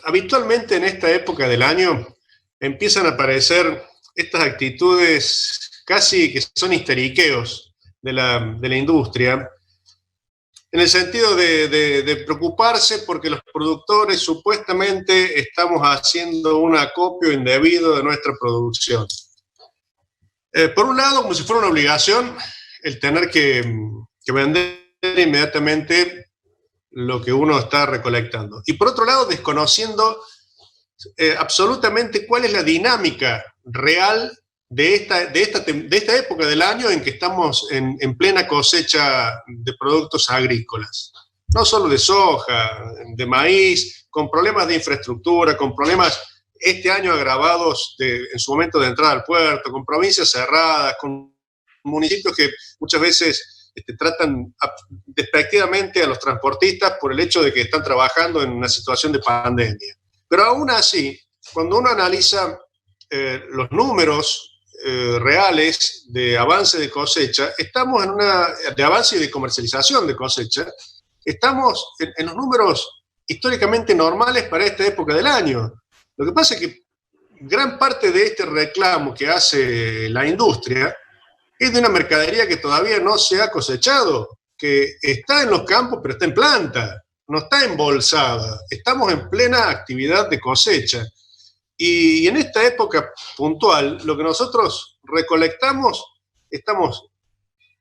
Habitualmente en esta época del año empiezan a aparecer estas actitudes casi que son histeriqueos de la industria, en el sentido de preocuparse porque los productores supuestamente estamos haciendo un acopio indebido de nuestra producción. Por un lado, como si fuera una obligación, el tener que vender inmediatamente lo que uno está recolectando. Y por otro lado, desconociendo absolutamente cuál es la dinámica real de esta época del año en que estamos en plena cosecha de productos agrícolas. No solo de soja, de maíz, con problemas de infraestructura, con problemas este año agravados en su momento de entrada al puerto, con provincias cerradas, con municipios que muchas veces tratan despectivamente a los transportistas por el hecho de que están trabajando en una situación de pandemia. Pero aún así, cuando uno analiza los números reales de avance de cosecha, estamos de avance y de comercialización de cosecha, estamos en los números históricamente normales para esta época del año. Lo que pasa es que gran parte de este reclamo que hace la industria es de una mercadería que todavía no se ha cosechado, que está en los campos pero está en planta, no está embolsada. Estamos en plena actividad de cosecha. Y en esta época puntual, lo que nosotros recolectamos, estamos,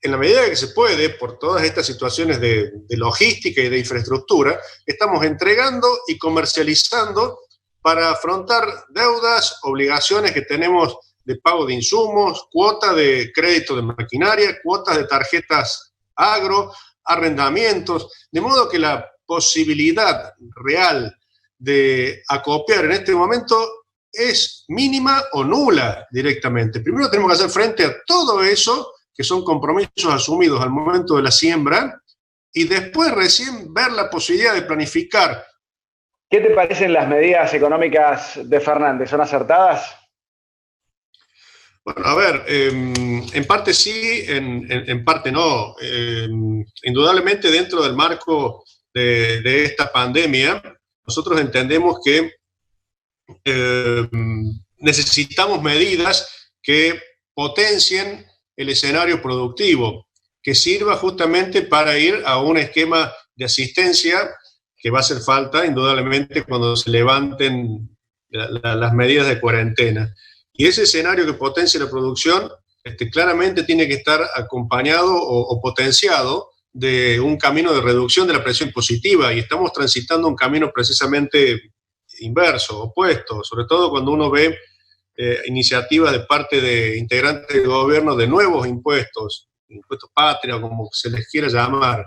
en la medida que se puede, por todas estas situaciones de logística y de infraestructura, estamos entregando y comercializando para afrontar deudas, obligaciones que tenemos de pago de insumos, cuota de crédito de maquinaria, cuotas de tarjetas agro, arrendamientos, de modo que la posibilidad real de acopiar en este momento es mínima o nula directamente. Primero tenemos que hacer frente a todo eso, que son compromisos asumidos al momento de la siembra, y después recién ver la posibilidad de planificar. ¿Qué te parecen las medidas económicas de Fernández? ¿Son acertadas? Bueno, a ver, en parte sí, en parte no. Indudablemente dentro del marco de esta pandemia, nosotros entendemos que necesitamos medidas que potencien el escenario productivo, que sirva justamente para ir a un esquema de asistencia que va a hacer falta indudablemente cuando se levanten las medidas de cuarentena. Y ese escenario que potencie la producción claramente tiene que estar acompañado o potenciado de un camino de reducción de la presión impositiva, y estamos transitando un camino precisamente inverso, opuesto, sobre todo cuando uno ve iniciativas de parte de integrantes del gobierno de nuevos impuestos, impuestos patria, como se les quiera llamar.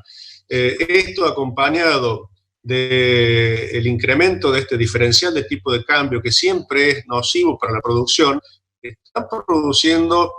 Esto acompañado del incremento de este diferencial de tipo de cambio, que siempre es nocivo para la producción, está produciendo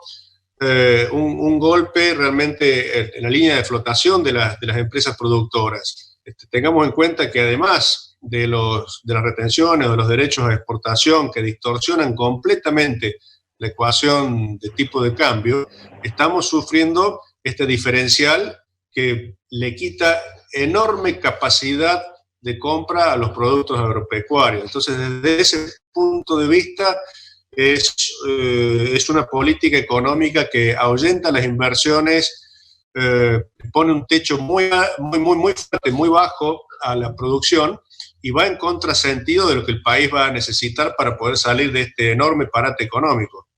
un golpe realmente en la línea de flotación de las empresas productoras. Tengamos en cuenta que además de las retenciones o de los derechos a exportación que distorsionan completamente la ecuación de tipo de cambio, estamos sufriendo este diferencial que le quita enorme capacidad de compra a los productos agropecuarios. Entonces, desde ese punto de vista, es una política económica que ahuyenta las inversiones, pone un techo muy fuerte, muy bajo a la producción, y va en contrasentido de lo que el país va a necesitar para poder salir de este enorme parate económico.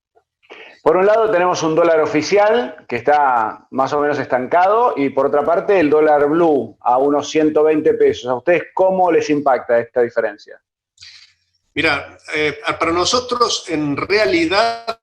Por un lado tenemos un dólar oficial que está más o menos estancado, y por otra parte el dólar blue a unos 120 pesos. ¿A ustedes cómo les impacta esta diferencia? Mira, para nosotros en realidad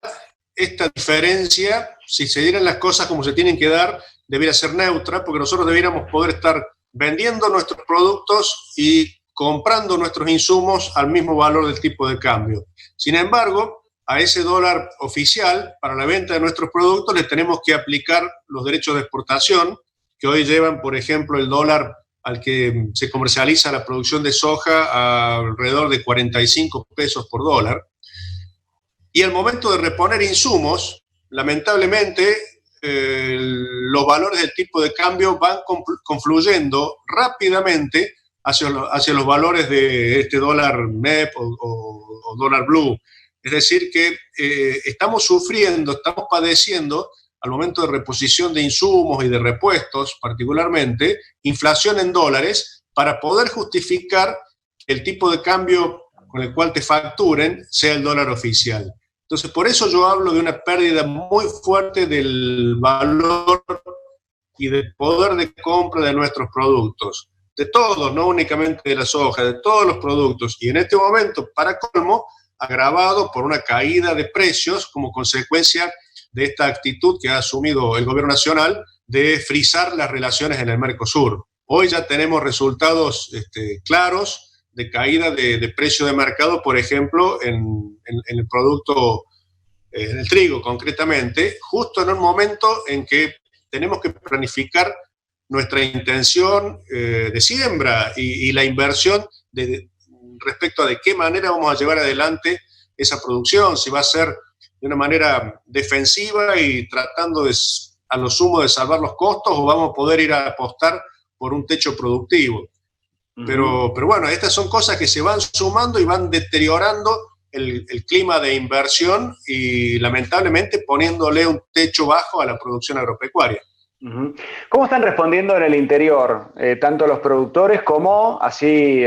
esta diferencia, si se dieran las cosas como se tienen que dar, debería ser neutra, porque nosotros deberíamos poder estar vendiendo nuestros productos y comprando nuestros insumos al mismo valor del tipo de cambio. Sin embargo, a ese dólar oficial para la venta de nuestros productos le tenemos que aplicar los derechos de exportación, que hoy llevan, por ejemplo, el dólar al que se comercializa la producción de soja a alrededor de 45 pesos por dólar. Y al momento de reponer insumos, lamentablemente, los valores del tipo de cambio van confluyendo rápidamente hacia los valores de este dólar MEP o dólar blue. Es decir, que estamos sufriendo, estamos padeciendo, al momento de reposición de insumos y de repuestos particularmente, inflación en dólares para poder justificar que el tipo de cambio con el cual te facturen sea el dólar oficial. Entonces, por eso yo hablo de una pérdida muy fuerte del valor y del poder de compra de nuestros productos. De todos, no únicamente de la soja, de todos los productos. Y en este momento, para colmo, agravado por una caída de precios como consecuencia de esta actitud que ha asumido el gobierno nacional de frizar las relaciones en el Mercosur. Hoy ya tenemos resultados claros de caída de precio de mercado, por ejemplo, en el producto, en el trigo concretamente, justo en un momento en que tenemos que planificar nuestra intención de siembra y la inversión respecto a de qué manera vamos a llevar adelante esa producción, si va a ser de una manera defensiva y tratando a lo sumo de salvar los costos, o vamos a poder ir a apostar por un techo productivo. Pero bueno, estas son cosas que se van sumando y van deteriorando el clima de inversión y lamentablemente poniéndole un techo bajo a la producción agropecuaria. ¿Cómo están respondiendo en el interior, tanto los productores como así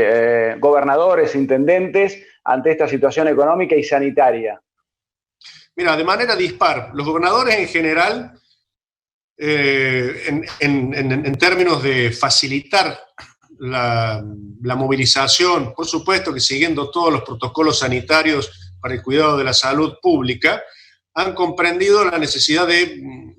gobernadores, intendentes, ante esta situación económica y sanitaria? Mira, de manera dispar. Los gobernadores en general, en términos de facilitar la movilización, por supuesto que siguiendo todos los protocolos sanitarios para el cuidado de la salud pública, han comprendido la necesidad de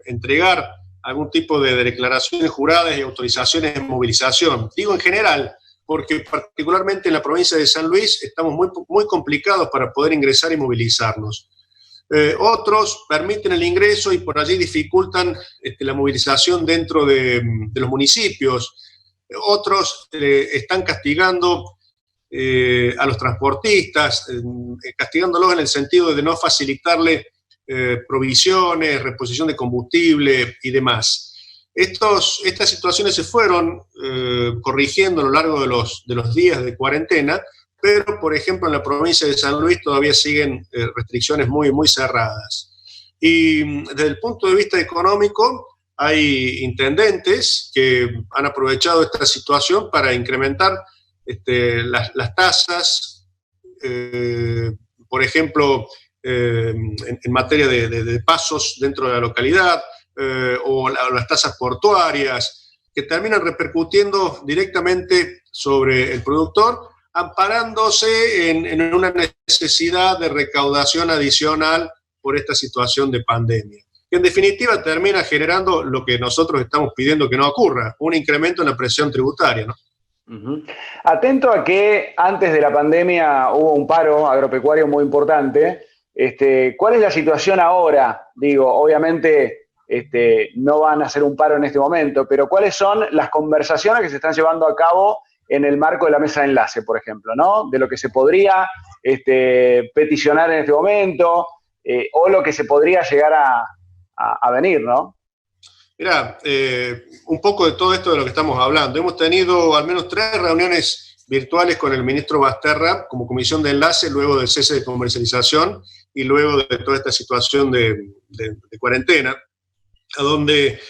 entregar algún tipo de declaraciones juradas y autorizaciones de movilización. Digo en general, porque particularmente en la provincia de San Luis estamos muy complicados para poder ingresar y movilizarnos. Otros permiten el ingreso y por allí dificultan la movilización dentro de los municipios. Otros están castigando a los transportistas, castigándolos en el sentido de no facilitarle provisiones, reposición de combustible y demás. Estas situaciones se fueron corrigiendo a lo largo de los días de cuarentena, pero, por ejemplo, en la provincia de San Luis todavía siguen restricciones muy, muy cerradas. Y desde el punto de vista económico, hay intendentes que han aprovechado esta situación para incrementar las tasas, por ejemplo, en materia de pasos dentro de la localidad, o las tasas portuarias, que terminan repercutiendo directamente sobre el productor, amparándose en una necesidad de recaudación adicional por esta situación de pandemia, que en definitiva termina generando lo que nosotros estamos pidiendo que no ocurra, un incremento en la presión tributaria, ¿no? Atento a que antes de la pandemia hubo un paro agropecuario muy importante. ¿Cuál es la situación ahora? Digo, obviamente no van a hacer un paro en este momento, pero ¿cuáles son las conversaciones que se están llevando a cabo en el marco de la mesa de enlace, por ejemplo, ¿no? De lo que se podría peticionar en este momento, o lo que se podría llegar a venir, ¿no? Mira, un poco de todo esto de lo que estamos hablando. Hemos tenido al menos 3 reuniones virtuales con el ministro Basterra como comisión de enlace luego del cese de comercialización y luego de toda esta situación de cuarentena, a donde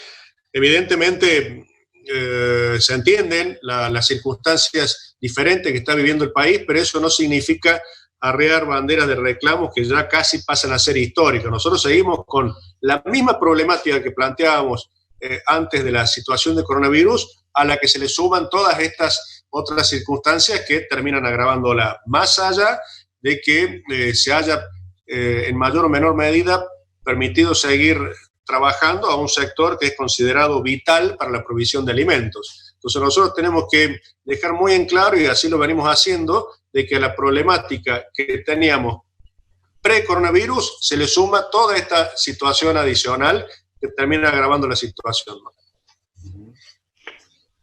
evidentemente se entienden las circunstancias diferentes que está viviendo el país, pero eso no significa arrear banderas de reclamos que ya casi pasan a ser históricas. Nosotros seguimos con la misma problemática que planteábamos antes de la situación de coronavirus, a la que se le suman todas estas otras circunstancias que terminan agravándola, más allá de que se haya en mayor o menor medida permitido seguir trabajando a un sector que es considerado vital para la provisión de alimentos. Entonces nosotros tenemos que dejar muy en claro, y así lo venimos haciendo, de que a la problemática que teníamos pre-coronavirus se le suma toda esta situación adicional que termina agravando la situación, ¿no?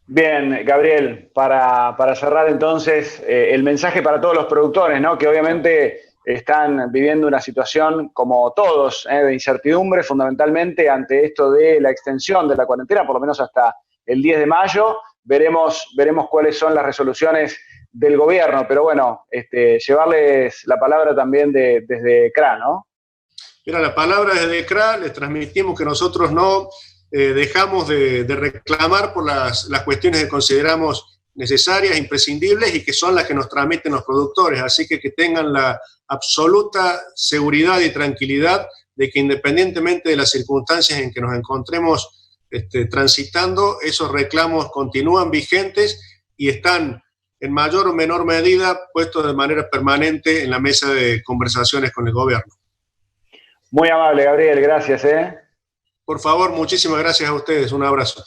Bien, Gabriel, para cerrar entonces, el mensaje para todos los productores, ¿no? Que obviamente están viviendo una situación, como todos, de incertidumbre, fundamentalmente ante esto de la extensión de la cuarentena, por lo menos hasta el 10 de mayo, veremos cuáles son las resoluciones del gobierno, pero bueno, llevarles la palabra también desde CRA, ¿no? Mira, la palabra desde CRA, les transmitimos que nosotros no dejamos de reclamar por las cuestiones que consideramos necesarias, imprescindibles y que son las que nos transmiten los productores, así que tengan la absoluta seguridad y tranquilidad de que independientemente de las circunstancias en que nos encontremos transitando, esos reclamos continúan vigentes y están en mayor o menor medida puestos de manera permanente en la mesa de conversaciones con el gobierno. Muy amable, Gabriel, gracias. Por favor, muchísimas gracias a ustedes. Un abrazo.